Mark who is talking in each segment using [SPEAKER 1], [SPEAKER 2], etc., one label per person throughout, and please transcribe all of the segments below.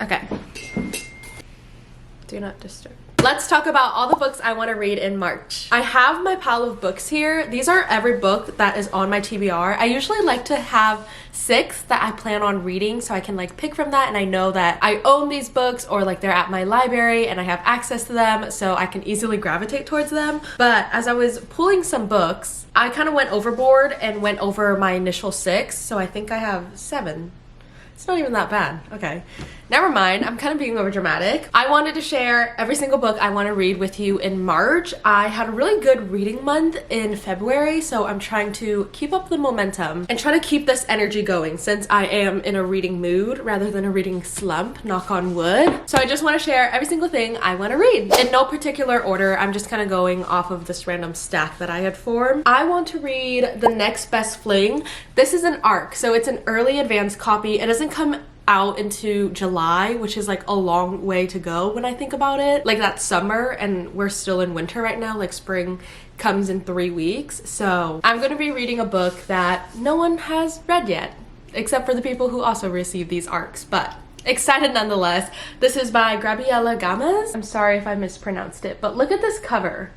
[SPEAKER 1] Okay. Do not disturb. Let's talk about all the books I want to read in March. I have my pile of books here. These are every book that is on my TBR. I usually like to have 6 that I plan on reading so I can like pick from that, and I know that I own these books or like they're at my library and I have access to them, so I can easily gravitate towards them. But as I was pulling some books, I kind of went overboard and went over my initial 6, so I think I have 7. It's not even that bad. Okay. Never mind. I'm kind of being over dramatic. I wanted to share every single book I want to read with you in March. I had a really good reading month in February, so I'm trying to keep up the momentum and try to keep this energy going since I am in a reading mood rather than a reading slump, knock on wood. So I just want to share every single thing I want to read. In no particular order, I'm just kind of going off of this random stack that I had formed. I want to read The Next Best Fling. This is an ARC, so it's an early advanced copy. It doesn't come out into July, which is like a long way to go when I think about it. Like that's summer and we're still in winter right now. Like spring comes in 3 weeks. So I'm going to be reading a book that no one has read yet, except for the people who also received these ARCs, but excited nonetheless. This is by Gabriela Gomez. I'm sorry if I mispronounced it, but look at this cover.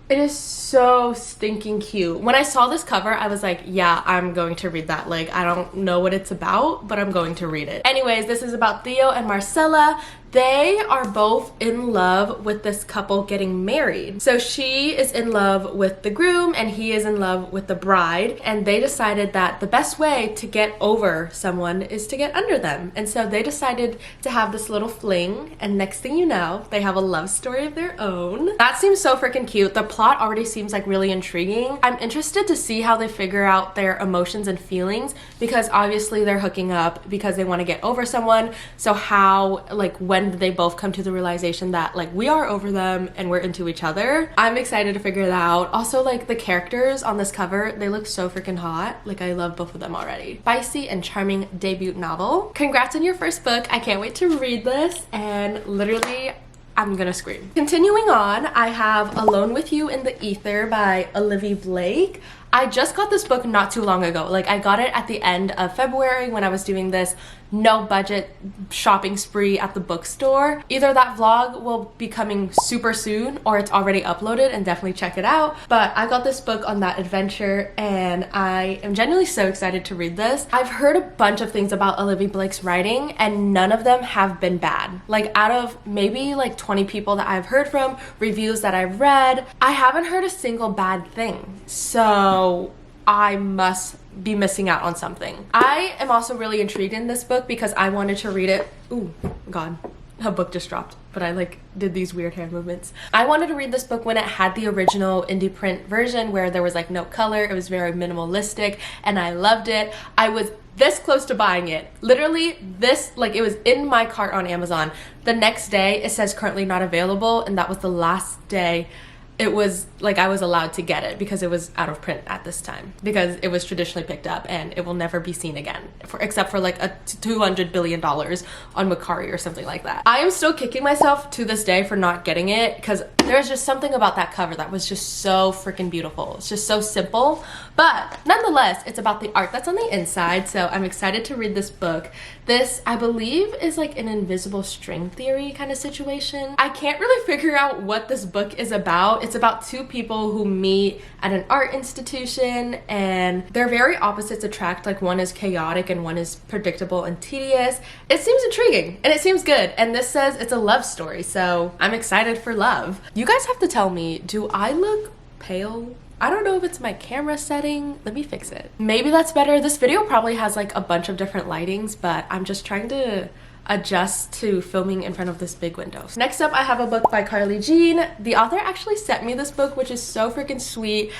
[SPEAKER 1] It is so stinking cute. When I saw this cover, I was like, yeah, I'm going to read that. Like, I don't know what it's about, but I'm going to read it. Anyways, this is about Theo and Marcella. They are both in love with this couple getting married. So she is in love with the groom and he is in love with the bride. And they decided that the best way to get over someone is to get under them. And so they decided to have this little fling. And next thing you know, they have a love story of their own. That seems so freaking cute. The plot already seems like really intriguing. I'm interested to see how they figure out their emotions and feelings because obviously they're hooking up because they want to get over someone. So how, like, when they both come to the realization that like we are over them and we're into each other. I'm excited to figure that out. Also, like the characters on this cover, they look so freaking hot. Like I love both of them already. Spicy and charming debut novel. Congrats on your first book. I can't wait to read this and literally I'm gonna scream. Continuing on, I have Alone with You in the Ether by Olivia Blake. I just got this book not too long ago. Like I got it at the end of February when I was doing this no budget shopping spree at the bookstore. Either that vlog will be coming super soon or it's already uploaded, and definitely check it out. But I got this book on that adventure and I am genuinely so excited to read this. I've heard a bunch of things about Olivia Blake's writing and none of them have been bad. Like out of maybe like 20 people that I've heard from, reviews that I've read, I haven't heard a single bad thing. So I must be missing out on something. I am also really intrigued in this book because I wanted to read it. Ooh, God, a book just dropped, but I like did these weird hand movements. I wanted to read this book when it had the original indie print version where there was like no color. It was very minimalistic and I loved it. I was this close to buying it. Literally this, like it was in my cart on Amazon. The next day it says currently not available, and that was the last day it was like I was allowed to get it because it was out of print at this time because it was traditionally picked up and it will never be seen again except for like a $200 billion on Macari or something like that. I am still kicking myself to this day for not getting it because there's just something about that cover that was just so freaking beautiful. It's just so simple, but nonetheless it's about the art that's on the inside. So I'm excited to read this book. This I believe is like an invisible string theory kind of situation. I can't really figure out what this book is about. It's about two people who meet at an art institution and their very opposites attract. Like one is chaotic and one is predictable and tedious. It seems intriguing and it seems good, and this says it's a love story, so I'm excited for love. You guys have to tell me, do I look pale? I don't know if it's my camera setting. Let me fix it. Maybe that's better. This video probably has like a bunch of different lightings, but I'm just trying to adjust to filming in front of this big window. Next up, I have a book by Carly Jean. The author actually sent me this book, which is so freaking sweet.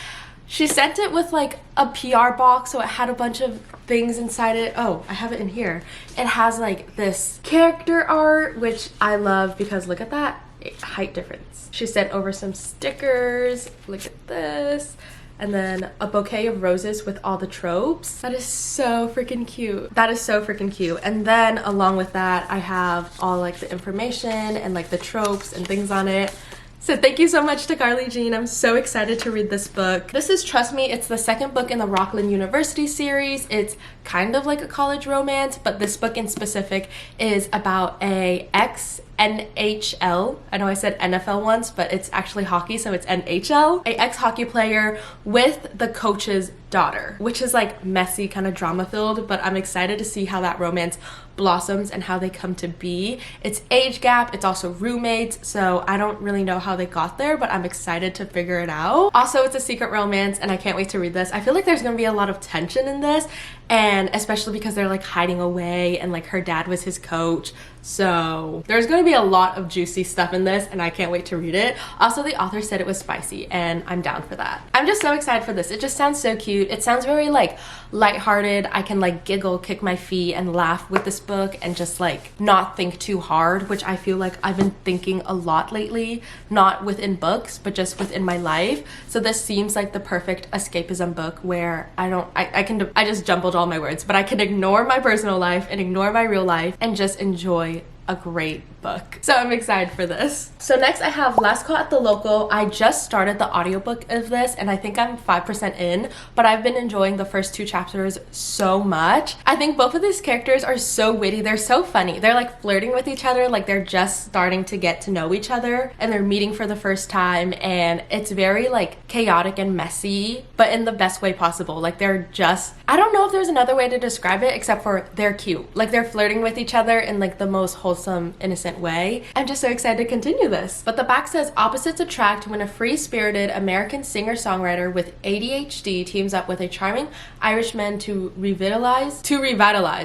[SPEAKER 1] She sent it with like a PR box, so it had a bunch of things inside it. Oh, I have it in here. It has like this character art, which I love because look at that height difference. She sent over some stickers. Look at this. And then a bouquet of roses with all the tropes. That is so freaking cute. That is so freaking cute. And then along with that, I have all like the information and like the tropes and things on it. So thank you so much to Carly Jean. I'm so excited to read this book. This is Trust Me. It's the second book in the Rockland University series. It's kind of like a college romance, but this book in specific is about a ex-NHL. I know I said NFL once, but it's actually hockey, so it's NHL. A ex-hockey player with the coach's daughter, which is like messy, kind of drama filled, but I'm excited to see how that romance blossoms and how they come to be. It's age gap, it's also roommates, so I don't really know how they got there, but I'm excited to figure it out. Also, it's a secret romance and I can't wait to read this. I feel like there's gonna be a lot of tension in this, and especially because they're like hiding away and like her dad was his coach, so there's gonna be a lot of juicy stuff in this and I can't wait to read it. Also, the author said it was spicy and I'm down for that. I'm just so excited for this. It just sounds so cute. It sounds very like lighthearted. I can like giggle, kick my feet and laugh with this book and just like not think too hard, which I feel like I've been thinking a lot lately, not within books but just within my life. So this seems like the perfect escapism book where I just jumbled all my words, but I can ignore my personal life and ignore my real life and just enjoy a great book. So I'm excited for this. So next I have Last Call at the Local. I just started the audiobook of this and I think I'm 5% in, but I've been enjoying the first 2 chapters so much. I think both of these characters are so witty. They're so funny. They're like flirting with each other, like they're just starting to get to know each other and they're meeting for the first time, and it's very like chaotic and messy, but in the best way possible. Like they're just, I don't know if there's another way to describe it except for they're cute. Like they're flirting with each other in like the most wholesome, innocent way. I'm just so excited to continue this. But the back says opposites attract when a free-spirited American singer-songwriter with ADHD teams up with a charming Irishman to revitalize,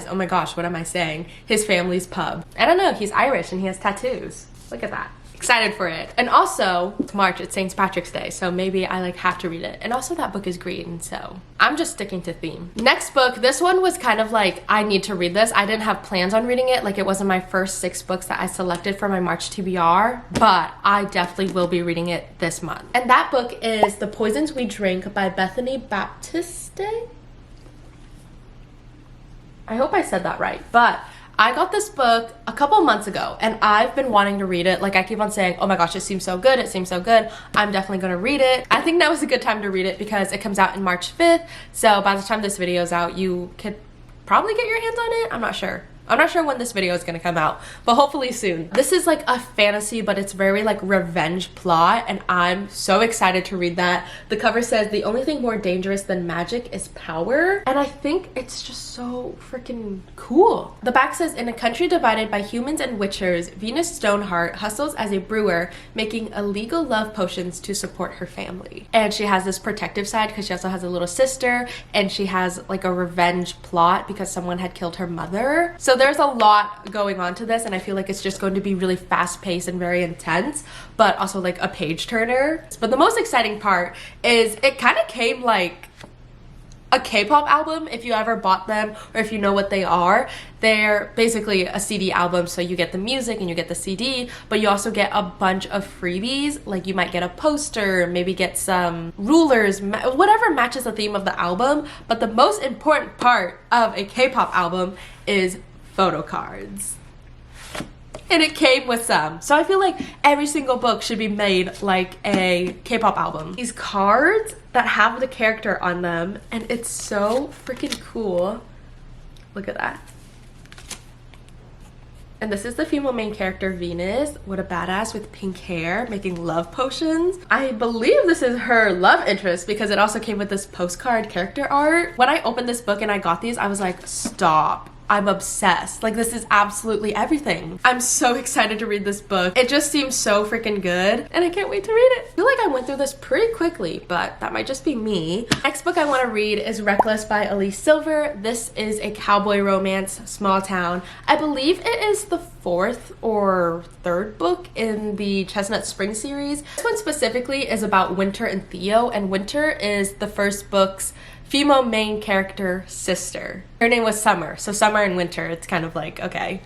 [SPEAKER 1] oh my gosh, what am I saying, his family's pub. I don't know, he's Irish and he has tattoos. Look at that. Excited for it. And also, it's March, it's St. Patrick's Day, so maybe I like have to read it. And also that book is green, so I'm just sticking to theme. Next book, this one was kind of like, I need to read this. I didn't have plans on reading it, like it wasn't my first 6 books that I selected for my March TBR, but I definitely will be reading it this month. And that book is The Poisons We Drink by Bethany Baptiste. I hope I said that right, but I got this book a couple months ago and I've been wanting to read it. Like I keep on saying, oh my gosh, it seems so good, it seems so good, I'm definitely gonna read it. I think now is a good time to read it because it comes out in March 5th, so by the time this video is out you could probably get your hands on it. I'm not sure when this video is gonna come out, but hopefully soon. This is like a fantasy, but it's very like revenge plot, and I'm so excited to read that. The cover says, the only thing more dangerous than magic is power, and I think it's just so freaking cool. The back says, in a country divided by humans and witchers, Venus Stoneheart hustles as a brewer, making illegal love potions to support her family. And she has this protective side because she also has a little sister, and she has like a revenge plot because someone had killed her mother. So there's a lot going on to this, and I feel like it's just going to be really fast-paced and very intense, but also like a page turner. But the most exciting part is it kind of came like a K-pop album, if you ever bought them or if you know what they are. They're basically a CD album, so you get the music and you get the CD, but you also get a bunch of freebies. Like you might get a poster, maybe get some rulers, whatever matches the theme of the album. But the most important part of a K-pop album is photo cards. And it came with some. So I feel like every single book should be made like a K-pop album. These cards that have the character on them, and it's so freaking cool. Look at that. And this is the female main character, Venus. What a badass, with pink hair, making love potions. I believe this is her love interest because it also came with this postcard character art. When I opened this book and I got these, I was like, stop. I'm obsessed. Like, this is absolutely everything. I'm so excited to read this book. It just seems so freaking good, and I can't wait to read it. I feel like I went through this pretty quickly, but that might just be me. Next book I want to read is Reckless by Elise Silver. This is a cowboy romance, small town. I believe it is the 4th or 3rd book in the Chestnut Spring series. This one specifically is about Winter and Theo, and Winter is the first book's female main character sister. Her name was Summer, so Summer and Winter, it's kind of like, okay,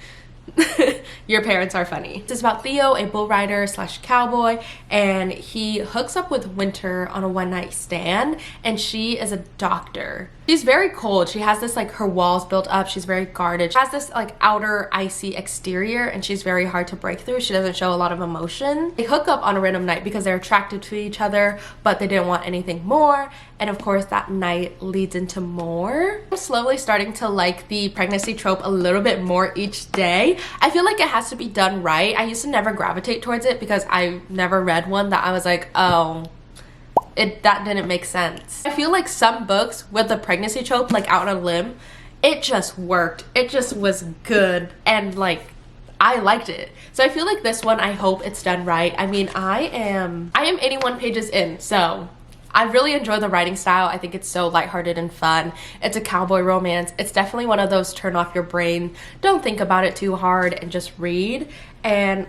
[SPEAKER 1] your parents are funny. It's about Theo, a bull rider slash cowboy, and he hooks up with Winter on a one-night stand, and she is a doctor. She's very cold. She has this like her walls built up. She's very guarded. She has this like outer icy exterior and she's very hard to break through. She doesn't show a lot of emotion. They hook up on a random night because they're attracted to each other, but they didn't want anything more. And of course that night leads into more. I'm slowly starting to like the pregnancy trope a little bit more each day. I feel like it has to be done right. I used to never gravitate towards it because I never read one that I was like, oh, that didn't make sense. I feel like some books with the pregnancy trope, like Out on a Limb, it just worked. It just was good and like I liked it. So I feel like this one, I hope it's done right. I mean, I am 81 pages in, so I really enjoy the writing style. I think it's so lighthearted and fun. It's a cowboy romance. It's definitely one of those turn off your brain, don't think about it too hard and just read, and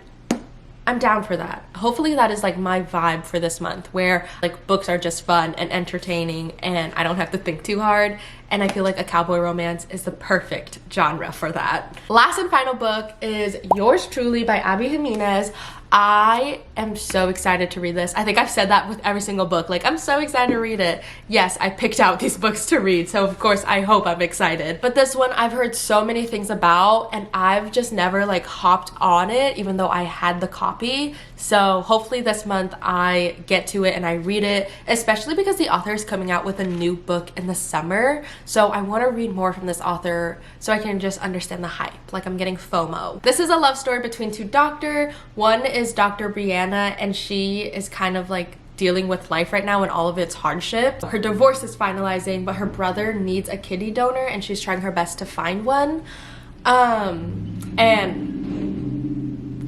[SPEAKER 1] I'm down for that. Hopefully that is like my vibe for this month, where like books are just fun and entertaining and I don't have to think too hard, and I feel like a cowboy romance is the perfect genre for that. Last and final book is Yours Truly by Abby Jimenez. I am so excited to read this. I think I've said that with every single book. Like, I'm so excited to read it. Yes, I picked out these books to read, so of course I hope I'm excited. But this one I've heard so many things about and I've just never like hopped on it, even though I had the copy. So hopefully this month I get to it and I read it, especially because the author is coming out with a new book in the summer. So I want to read more from this author so I can just understand the hype. Like, I'm getting FOMO. This is a love story between two doctors. One is Dr. Brianna, and she is kind of like dealing with life right now and all of its hardships. Her divorce is finalizing, but her brother needs a kidney donor and she's trying her best to find one.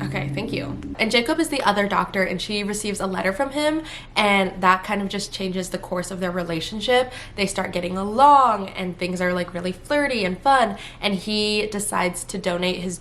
[SPEAKER 1] Okay, thank you. And Jacob is the other doctor and she receives a letter from him, and that kind of just changes the course of their relationship. They start getting along and things are like really flirty and fun, and he decides to donate his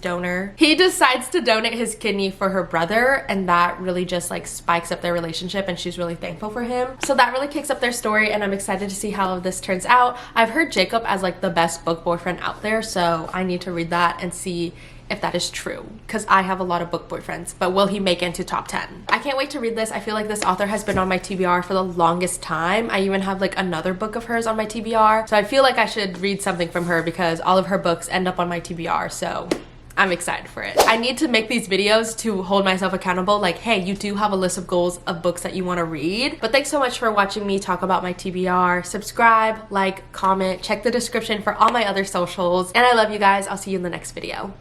[SPEAKER 1] kidney for her brother, and that really just like spikes up their relationship and she's really thankful for him. So that really kicks up their story and I'm excited to see how this turns out. I've heard Jacob as like the best book boyfriend out there, so I need to read that and see if that is true, because I have a lot of book boyfriends, but will he make it into top 10? I can't wait to read this. I feel like this author has been on my TBR for the longest time. I even have like another book of hers on my TBR, so I feel like I should read something from her because all of her books end up on my TBR, so I'm excited for it. I need to make these videos to hold myself accountable, like, hey, you do have a list of goals of books that you want to read. But thanks so much for watching me talk about my TBR. Subscribe, like, comment, check the description for all my other socials, and I love you guys. I'll see you in the next video.